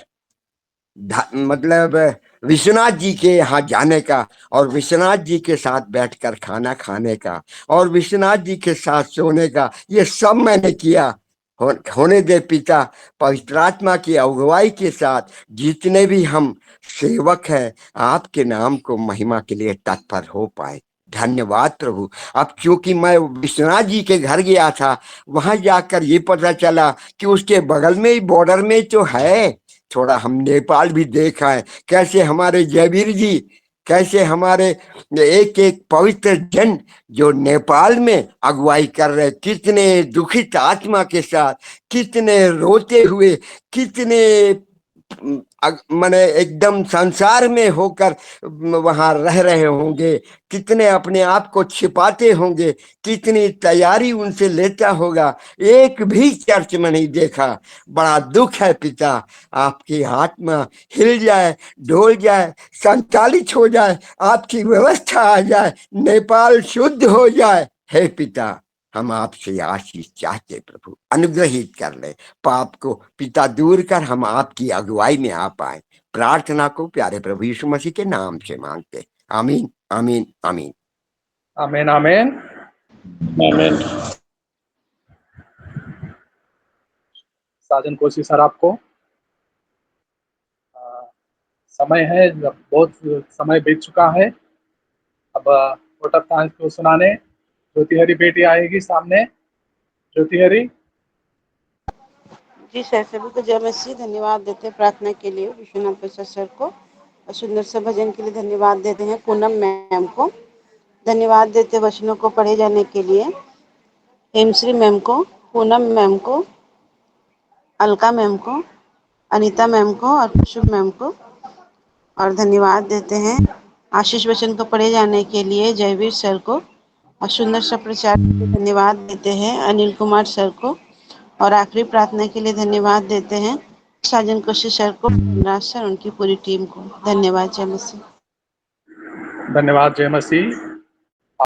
मतलब विश्वनाथ जी के यहाँ जाने का और विश्वनाथ जी के साथ बैठकर खाना खाने का और विश्वनाथ जी के साथ सोने का। ये सब मैंने किया। होने दे पिता, पवित्र आत्मा की अगुवाई के साथ जितने भी हम सेवक हैं, आपके नाम को महिमा के लिए तत्पर हो पाए। धन्यवाद प्रभु। अब क्योंकि मैं विश्वनाथ जी के घर गया था, वहां जाकर ये पता चला कि उसके बगल में ही बॉर्डर में तो है। थोड़ा हम नेपाल भी देखा है, कैसे हमारे जयवीर जी, कैसे हमारे एक एक पवित्र जन जो नेपाल में अगुवाई कर रहे, कितने दुखित आत्मा के साथ, कितने रोते हुए, कितने माने एकदम संसार में होकर वहां रह रहे होंगे, कितने अपने आप को छिपाते होंगे, कितनी तैयारी उनसे लेता होगा। एक भी चर्च में नहीं देखा। बड़ा दुख है पिता। आपकी आत्मा हिल जाए, डोल जाए, संचालित हो जाए, आपकी व्यवस्था आ जाए, नेपाल शुद्ध हो जाए। हे पिता, हम आपसे आशीष चाहते प्रभु, अनुग्रहित कर ले। पाप को पिता दूर कर हम आपकी अगुवाई में आ पाए। प्रार्थना को प्यारे प्रभु यीशु मसीह के नाम से मांगते। आमीन, आमीन, आमीन, आमीन, आमीन, आमीन। साजन कोसी सर, आपको समय है, बहुत समय बीत चुका है। अब वोट ऑफ थैंक्स को सुनाने ज्योति हरी बेटी आएगी सामने। ज्योति हरी। जी सर, सभी को जय मसीह। धन्यवाद देते हैं प्रार्थना के लिए विश्वनाथ प्रसाद सर को, और सुंदर से भजन के लिए धन्यवाद देते हैं पूनम मैम को। धन्यवाद देते वचनों को पढ़े जाने के लिए हेमश्री मैम को, पूनम मैम को, अलका मैम को, अनीता मैम को और खुशबू मैम को। और धन्यवाद देते हैं आशीष वचन को पढ़े जाने के लिए जयवीर सर को, और सुंदर सा प्रचार के लिए धन्यवाद देते हैं अनिल कुमार सर को। और आखिरी प्रार्थना के लिए धन्यवाद देते हैं साजन कोशी सर को, राज सर, उनकी पूरी टीम को। धन्यवाद। जय मसीह। धन्यवाद। जय मसीह।